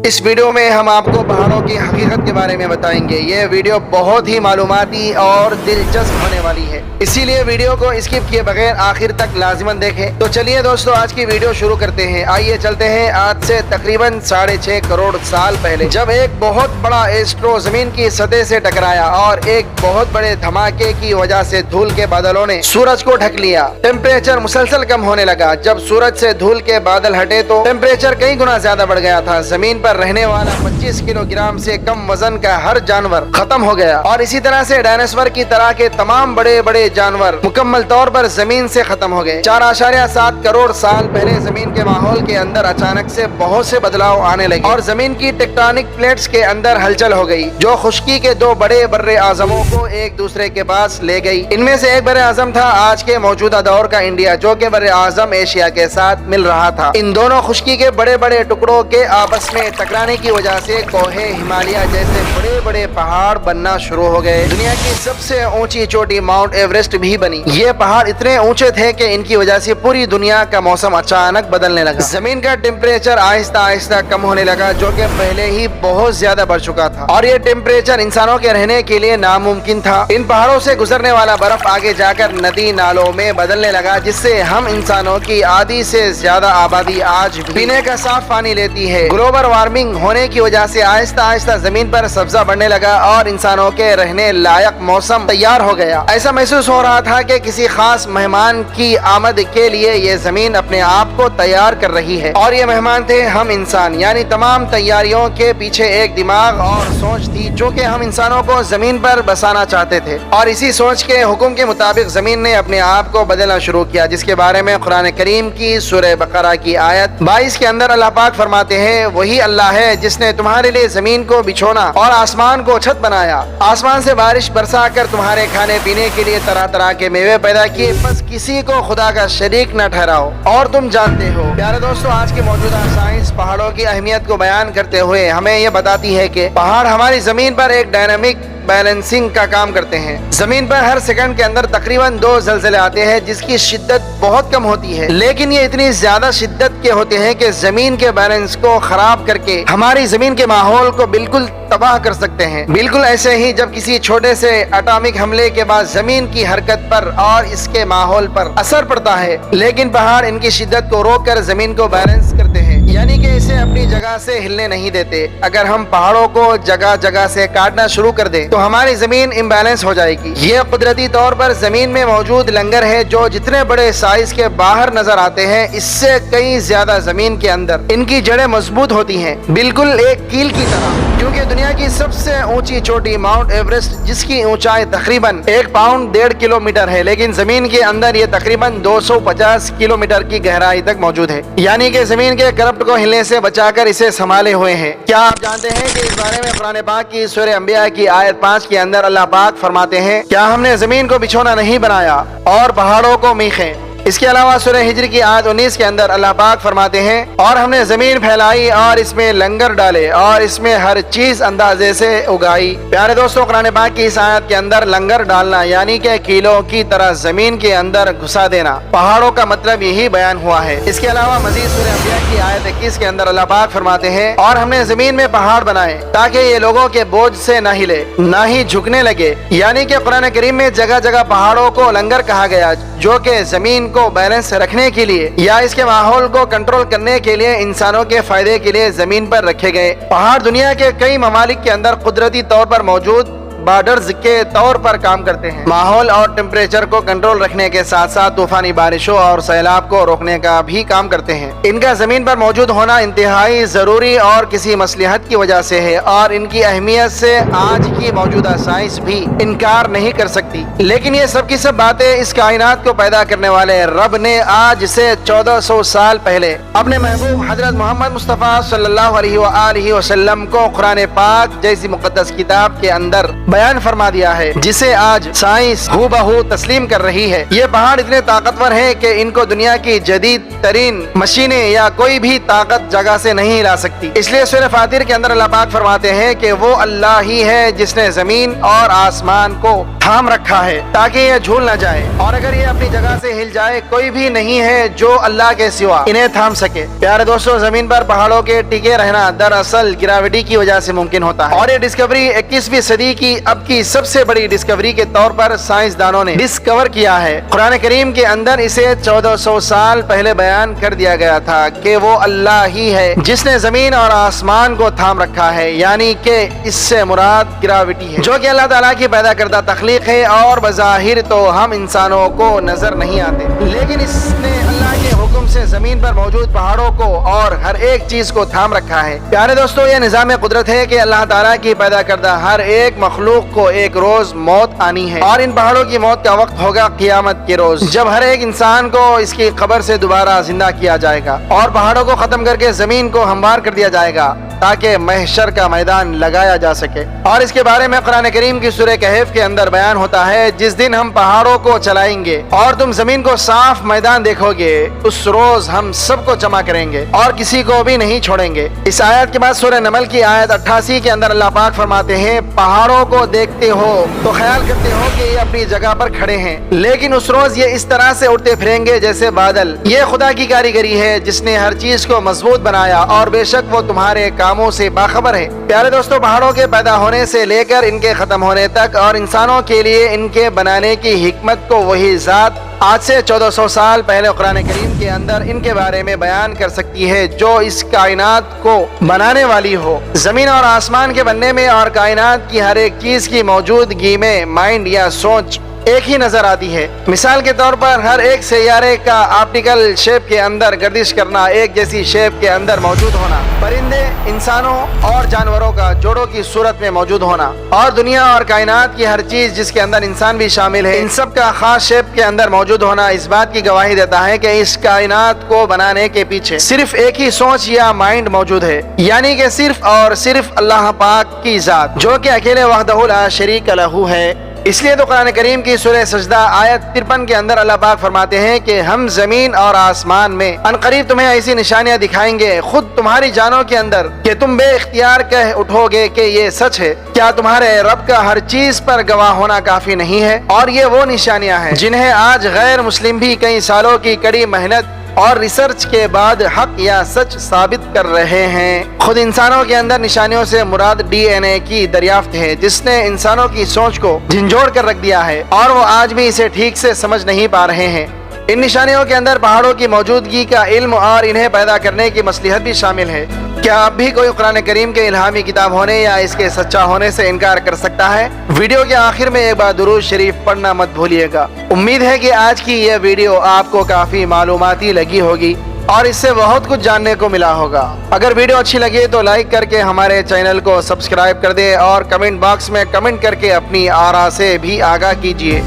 इस वीडियो में हम आपको पहाड़ों की हकीकत के बारे में बताएंगे। ये वीडियो बहुत ही मालूमाती और दिलचस्प होने वाली है, इसीलिए वीडियो को स्किप किए बगैर आखिर तक लाजिमन देखें। तो चलिए दोस्तों, आज की वीडियो शुरू करते हैं। आइए चलते हैं आज से तकरीबन 6.5 करोड़ साल पहले, जब एक बहुत बड़ा एस्ट्रो जमीन की सतह से टकराया और एक बहुत बड़े धमाके की वजह से धूल के बादलों ने सूरज को ढक लिया। टेम्परेचर मुसलसल कम होने लगा। जब सूरज से धूल के बादल हटे तो टेम्परेचर कई गुना ज्यादा बढ़ गया था। जमीन पर रहने वाला 25 किलोग्राम से कम वजन का हर जानवर खत्म हो गया और इसी तरह से डायनासोर की तरह के तमाम बड़े बड़े जानवर मुकम्मल तौर पर जमीन से खत्म हो गए। 4.7 करोड़ साल पहले जमीन के माहौल के अंदर अचानक से बहुत से बदलाव आने लगे और जमीन की टेक्टोनिक प्लेट्स के अंदर हलचल हो गई, जो खुश्की के दो बड़े बर्रे आजमों को एक दूसरे के पास ले गई। इनमें से एक बर्रे आजम था आज के मौजूदा दौर का इंडिया, जो कि बर्रे आजम एशिया के साथ मिल रहा था। इन दोनों खुश्की के बड़े बड़े टुकड़ों के आपस में टकराने की वजह से कोहे हिमालय जैसे बड़े बड़े पहाड़ बनना शुरू हो गए। दुनिया की सबसे ऊंची चोटी माउंट एवरेस्ट भी बनी। ये पहाड़ इतने ऊंचे थे कि इनकी वजह से पूरी दुनिया का मौसम अचानक बदलने लगा। जमीन का टेम्परेचर आहिस्ता आहिस्ता कम होने लगा, जो कि पहले ही बहुत ज्यादा बढ़ चुका था और ये टेम्परेचर इंसानों के रहने के लिए नामुमकिन था। इन पहाड़ों से गुजरने वाला बर्फ आगे जाकर नदी नालों में बदलने लगा, जिससे हम इंसानों की आधी से ज्यादा आबादी आज पीने का साफ पानी लेती है। ग्लोबल वार्मिंग होने की वजह से आहिस्ता आहिस्ता जमीन पर सब्जा बढ़ने लगा और इंसानों के रहने लायक मौसम तैयार हो गया। ऐसा महसूस हो रहा था कि किसी खास मेहमान की आमद के लिए ये जमीन अपने आप को तैयार कर रही है और ये मेहमान थे हम इंसान। यानी तमाम तैयारियों के पीछे एक दिमाग और सोच थी, जो कि हम इंसानों को जमीन पर बसाना चाहते थे और इसी सोच के हुक्म के मुताबिक जमीन ने अपने आप को बदलना शुरू किया, जिसके बारे में कुरान करीम की सूरह बकरा की आयत 22 के अंदर अल्लाह पाक फरमाते हैं, वही अल्लाह है जिसने तुम्हारे लिए जमीन को बिछोना और आसमान को छत बनाया, आसमान से बारिश बरसा कर तुम्हारे खाने पीने के लिए तरह तरह के मेवे पैदा किए, बस किसी को खुदा का शरीक न ठहराओ और तुम जानते हो। प्यारे दोस्तों, आज के मौजूदा साइंस पहाड़ों की अहमियत को बयान करते हुए हमें यह बताती है कि पहाड़ हमारी जमीन पर एक डायनामिक बैलेंसिंग का काम करते हैं। जमीन पर हर सेकंड के अंदर तकरीबन 2 ज़लज़ले आते हैं, जिसकी शिद्दत बहुत कम होती है, लेकिन ये इतनी ज्यादा शिद्दत के होते हैं कि जमीन के बैलेंस को खराब करके हमारी जमीन के माहौल को बिल्कुल तबाह कर सकते हैं। बिल्कुल ऐसे ही जब किसी छोटे से एटॉमिक हमले के बाद जमीन की हरकत पर और इसके माहौल पर असर पड़ता है, लेकिन पहाड़ इनकी शिद्दत को रोककर जमीन को बैलेंस करते हैं, यानी कि इसे अपनी जगह से हिलने नहीं देते। अगर हम पहाड़ों को जगह जगह से काटना शुरू कर दें तो हमारी जमीन इम्बैलेंस हो जाएगी। ये कुदरती तौर पर जमीन में मौजूद लंगर है, जो जितने बड़े साइज के बाहर नजर आते हैं, इससे कई ज्यादा जमीन के अंदर इनकी जड़ें मजबूत होती हैं, बिल्कुल एक कील की तरह। क्योंकि दुनिया की सबसे ऊंची चोटी माउंट एवरेस्ट, जिसकी ऊंचाई तकरीबन 1 पाउंड 1.5 किलोमीटर है, लेकिन जमीन के अंदर ये तकरीबन 250 किलोमीटर की गहराई तक मौजूद है, यानी कि जमीन के करप्ट को हिलने से बचाकर इसे संभाले हुए हैं। क्या आप जानते हैं कि इस बारे में कुरान पाक की सूरह अंबिया की आयत 5 के अंदर अल्लाह पाक फरमाते हैं, क्या हमने जमीन को बिछोना नहीं बनाया और पहाड़ों को मीखे। इसके अलावा सूरह हिज्र की आयत 19 के अंदर अल्लाह पाक फरमाते हैं, और हमने जमीन फैलाई और इसमें लंगर डाले और इसमें हर चीज अंदाजे से उगाई। प्यारे दोस्तों, कुरान पाक की इस आयत के अंदर लंगर डालना यानी कि कीलों की तरह जमीन के अंदर घुसा देना, पहाड़ों का मतलब यही बयान हुआ है। इसके अलावा मजीद सूरह अंबिया की आयत 21 के अंदर अल्लाह पाक फरमाते हैं, और हमने जमीन में पहाड़ बनाए ताकि ये लोगों के बोझ से न हिले न ही झुकने लगे। यानी कि कुरान करीम में जगह जगह पहाड़ों को लंगर कहा गया, जो कि जमीन को बैलेंस रखने के लिए या इसके माहौल को कंट्रोल करने के लिए इंसानों के फायदे के लिए जमीन पर रखे गए। पहाड़ दुनिया के कई ममालिक के अंदर कुदरती तौर पर मौजूद बॉर्डर्स के तौर पर काम करते हैं। माहौल और टेम्परेचर को कंट्रोल रखने के साथ साथ तूफानी बारिशों और सैलाब को रोकने का भी काम करते हैं। इनका जमीन पर मौजूद होना इंतहाई जरूरी और किसी मसलिहत की वजह से है और इनकी अहमियत से आज की मौजूदा साइंस भी इनकार नहीं कर सकती। लेकिन ये सब की सब बातें इस कायनात को पैदा करने वाले रब ने आज से 1400 साल पहले अपने महबूब हजरत मोहम्मद मुस्तफ़ा सल्लल्लाहु अलैहि वसल्लम को कुरान पाक जैसी मुक़द्दस किताब के अंदर بیان فرما دیا ہے جسے آج سائنس ہو بہو تسلیم کر رہی ہے۔ یہ پہاڑ اتنے طاقتور ہیں کہ ان کو دنیا کی جدید ترین مشینیں یا کوئی بھی طاقت جگہ سے نہیں لا سکتی۔ اس لیے سورہ فاطر کے اندر اللہ پاک فرماتے ہیں کہ وہ اللہ ہی ہے جس نے زمین اور آسمان کو تھام رکھا ہے تاکہ یہ جھول نہ جائے، اور اگر یہ اپنی جگہ سے ہل جائے کوئی بھی نہیں ہے جو اللہ کے سوا انہیں تھام سکے۔ پیارے دوستو، زمین پر پہاڑوں کے ٹکے رہنا دراصل گریوٹی کی وجہ سے ممکن ہوتا ہے، اور یہ ڈسکوری 21ویں صدی کی اب کی سب سے بڑی ڈسکوری کے طور پر سائنسدانوں نے ڈسکور کیا ہے۔ قرآن کریم کے اندر اسے 1400 سال پہلے بیان کر دیا گیا تھا کہ وہ اللہ ہی ہے جس نے زمین اور آسمان کو تھام رکھا ہے، یعنی کہ اس سے مراد گریوٹی ہے جو کہ اللہ تعالیٰ کی پیدا کردہ تخلیق ہے، اور بظاہر تو ہم انسانوں کو نظر نہیں آتے، لیکن اس نے اللہ کے حکم سے زمین پر موجود پہاڑوں کو اور ہر ایک چیز کو تھام رکھا ہے۔ پیارے دوستو، یہ نظام قدرت ہے کہ اللہ تعالیٰ کی پیدا کردہ ہر ایک مخلوق کو ایک روز موت آنی ہے، اور ان پہاڑوں کی موت کا وقت ہوگا قیامت کے روز، جب ہر ایک انسان کو اس کی قبر سے دوبارہ زندہ کیا جائے گا، اور پہاڑوں کو ختم کر کے زمین کو ہموار کر دیا جائے گا تاکہ محشر کا میدان لگایا جا سکے۔ اور اس کے بارے میں قرآن کریم کی سورہ کہف کے اندر بیان ہوتا ہے، جس دن ہم پہاڑوں کو چلائیں گے اور تم زمین کو صاف میدان دیکھو گے، اس روز ہم سب کو جمع کریں گے اور کسی کو بھی نہیں چھوڑیں گے۔ اس آیت کے بعد سورہ نمل کی آیت 88 کے اندر اللہ پاک فرماتے ہیں، پہاڑوں کو دیکھتے ہو تو خیال کرتے ہو کہ یہ اپنی جگہ پر کھڑے ہیں، لیکن اس روز یہ اس طرح سے اڑتے پھریں گے جیسے بادل۔ یہ خدا کی کاریگری ہے جس نے ہر چیز کو مضبوط بنایا، اور بے شک وہ تمہارے کاموں سے باخبر ہے۔ پیارے دوستو، پہاڑوں کے پیدا ہونے سے لے کر ان کے ختم ہونے تک اور انسانوں کے لیے ان کے بنانے کی حکمت کو وہی ذات آج سے 1400 سال پہلے قرآن کریم کے اندر ان کے بارے میں بیان کر سکتی ہے جو اس کائنات کو بنانے والی ہو۔ زمین اور آسمان کے بننے میں اور کائنات کی ہر ایک چیز کی موجودگی میں مائنڈ یا سوچ ایک ہی نظر آتی ہے۔ مثال کے طور پر ہر ایک سیارے کا آپٹیکل شیپ کے اندر گردش کرنا، ایک جیسی شیپ کے اندر موجود ہونا، پرندے، انسانوں اور جانوروں کا جوڑوں کی صورت میں موجود ہونا، اور دنیا اور کائنات کی ہر چیز جس کے اندر انسان بھی شامل ہے، ان سب کا خاص شیپ کے اندر موجود ہونا اس بات کی گواہی دیتا ہے کہ اس کائنات کو بنانے کے پیچھے صرف ایک ہی سوچ یا مائنڈ موجود ہے، یعنی کہ صرف اور صرف اللہ پاک کی ذات جو کہ اکیلے وحدہ لا شریک لہ ہے۔ اس لیے تو قرآن کریم کی سورہ سجدہ آیت 53 کے اندر اللہ پاک فرماتے ہیں کہ ہم زمین اور آسمان میں عنقریب تمہیں ایسی نشانیاں دکھائیں گے خود تمہاری جانوں کے اندر کہ تم بے اختیار کہہ اٹھو گے کہ یہ سچ ہے۔ کیا تمہارے رب کا ہر چیز پر گواہ ہونا کافی نہیں ہے؟ اور یہ وہ نشانیاں ہیں جنہیں آج غیر مسلم بھی کئی سالوں کی کڑی محنت اور ریسرچ کے بعد حق یا سچ ثابت کر رہے ہیں۔ خود انسانوں کے اندر نشانیوں سے مراد ڈی این اے کی دریافت ہے جس نے انسانوں کی سوچ کو جھنجھوڑ کر رکھ دیا ہے، اور وہ آج بھی اسے ٹھیک سے سمجھ نہیں پا رہے ہیں۔ ان نشانیوں کے اندر پہاڑوں کی موجودگی کا علم اور انہیں پیدا کرنے کی مصلحت بھی شامل ہے۔ کیا اب بھی کوئی قرآن کریم کے الہامی کتاب ہونے یا اس کے سچا ہونے سے انکار کر سکتا ہے؟ ویڈیو کے آخر میں ایک بار درود شریف پڑھنا مت بھولیے گا۔ امید ہے کہ آج کی یہ ویڈیو آپ کو کافی معلوماتی لگی ہوگی اور اس سے بہت کچھ جاننے کو ملا ہوگا۔ اگر ویڈیو اچھی لگے تو لائک کر کے ہمارے چینل کو سبسکرائب کر دیں، اور کمنٹ باکس میں کمنٹ کر کے اپنی آراء سے بھی آگاہ کیجیے۔